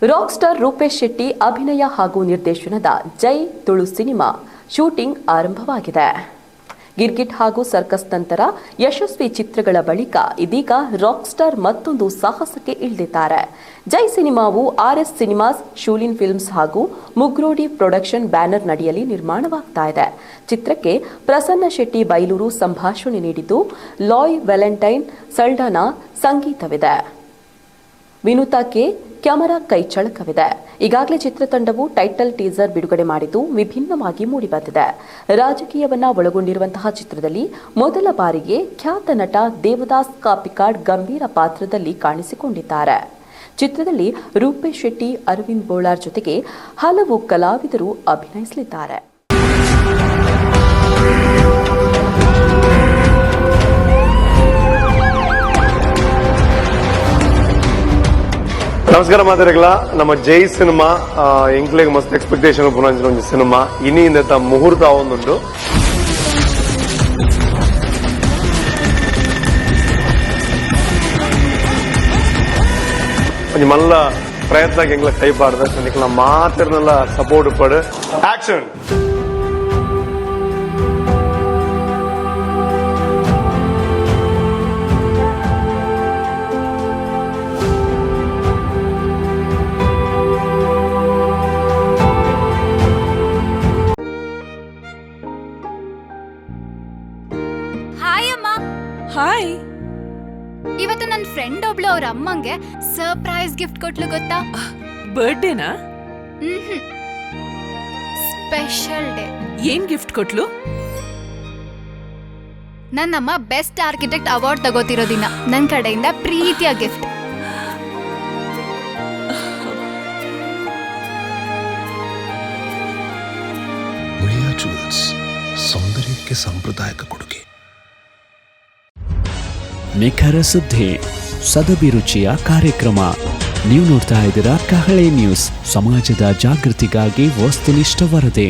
Rock star Rupesh Shetty ಅಭಿನಯ ಹಾಗೂ ನಿರ್ದೇಶನದ ಜೈ ತುಳು ಸಿನಿಮಾ ಶೂಟಿಂಗ್ ಆರಂಭವಾಗಿದೆ. ಗಿರ್ಗಿಟ್ ಹಾಗೂ ಸರ್ಕಸ್ ನಂತರ ಯಶಸ್ವಿ ಚಿತ್ರಗಳ ಬಳಿಕ ಇದೀಗ ರಾಕ್ ಸ್ಟಾರ್ ಮತ್ತೊಂದು ಸಾಹಸಕ್ಕೆ ಇಳಿದಿದ್ದಾರೆ. ಜೈ ಸಿನಿಮಾವು RS ಸಿನಿಮಾಸ್, ಶೂಲಿನ್ ಫಿಲ್ಮ್ಸ್ ಹಾಗೂ ಮುಗ್ರೋಡಿ ಪ್ರೊಡಕ್ಷನ್ ಬ್ಯಾನರ್ ನಡಿಯಲ್ಲಿ ನಿರ್ಮಾಣವಾಗ್ತಾ ಇದೆ. ಚಿತ್ರಕ್ಕೆ ಪ್ರಸನ್ನ ಶೆಟ್ಟಿ ಬೈಲೂರು ಸಂಭಾಷಣೆ ನೀಡಿದ್ದು, ಲಾಯ್ ವ್ಯಾಲೆಂಟೈನ್ ಸಲ್ಡಾನಾ ಸಂಗೀತವಿದೆ. ವಿನುತಾ ಕೆ ಕ್ಯಾಮರಾ ಕೈಚಳಕವಿದೆ. ಈಗಾಗಲೇ ಚಿತ್ರತಂಡವು ಟೈಟಲ್ ಟೀಸರ್ ಬಿಡುಗಡೆ ಮಾಡಿದ್ದು ವಿಭಿನ್ನವಾಗಿ ಮೂಡಿಬಂದಿದೆ. ರಾಜಕೀಯವನ್ನ ಒಳಗೊಂಡಿರುವಂತಹ ಚಿತ್ರದಲ್ಲಿ ಮೊದಲ ಬಾರಿಗೆ ಖ್ಯಾತ ನಟ ದೇವದಾಸ್ ಕಾಪಿಕಾಡ್ ಗಂಭೀರ ಪಾತ್ರದಲ್ಲಿ ಕಾಣಿಸಿಕೊಂಡಿದ್ದಾರೆ. ಚಿತ್ರದಲ್ಲಿ ರೂಪೇಶ್ ಶೆಟ್ಟಿ, ಅರವಿಂದ್ ಬೋಳಾರ್ ಜೊತೆಗೆ ಹಲವು ಕಲಾವಿದರು ಅಭಿನಯಿಸಲಿದ್ದಾರೆ. ನಮಸ್ಕಾರ ಮಾತಾಡಲ್ಲ. ನಮ್ಮ ಜೈ ಸಿನಿಮಾ ಎಂಕ್ಲೆಗ್ ಮಸ್ತ್ ಎಕ್ಸ್ಪೆಕ್ಟೇಷನ್ ಪುನಂಚಿನ ಒಂದು ಸಿನಿಮಾ ಇನ್ನಿಂದ ಮುಹೂರ್ತ ಒಂದುಂಟು. ಒಂದು ಮಲ್ಲ ಪ್ರಯತ್ನ ಎಂಗ್ಲ ಕೈ ಪಾಡ್ದ ಮಾತಿರನೆಲ್ಲ ಸಪೋರ್ಟ್ ಪಡು. ಆಕ್ಷನ್. ಹಾಯ್ ಅಮ್ಮ. ಹಾಯ್. ಇವತ್ತು ನನ್ನ ಫ್ರೆಂಡ್ ಒಬ್ಳು ಅವ್ರ ಅಮ್ಮಂಗೆ ಸರ್ಪ್ರೈಸ್ ಗಿಫ್ಟ್ ಕೊಟ್ಲು ಗೊತ್ತಾ? ಬರ್ಡೇನಾ? Special day. ಏನ್ ಗಿಫ್ಟ್ ಕೊಟ್ಲು? ನನ್ನಮ್ಮ ಬೆಸ್ಟ್ ಆರ್ಕಿಟೆಕ್ಟ್ ಅವಾರ್ಡ್ ತಗೋತಿರೋ ದಿನ ನನ್ನ ಕಡೆಯಿಂದ ಪ್ರೀತಿಯ ಗಿಫ್ಟ್. ಮುಳಿಯಾ ಜುವೆಲ್ಸ್, ಸೌಂದರ್ಯಕ್ಕೆ ಸಾಂಪ್ರದಾಯಿಕ ಕೊಡುಗೆ. ನಿಖರ ಸುದ್ದಿ, ಸದಭಿರುಚಿಯ ಕಾರ್ಯಕ್ರಮ. ನೀವು ನೋಡ್ತಾ ಇದ್ದೀರಾ ಕಹಳೆ ನ್ಯೂಸ್, ಸಮಾಜದ ಜಾಗೃತಿಗಾಗಿ ವಸ್ತುನಿಷ್ಠ ವರದಿ.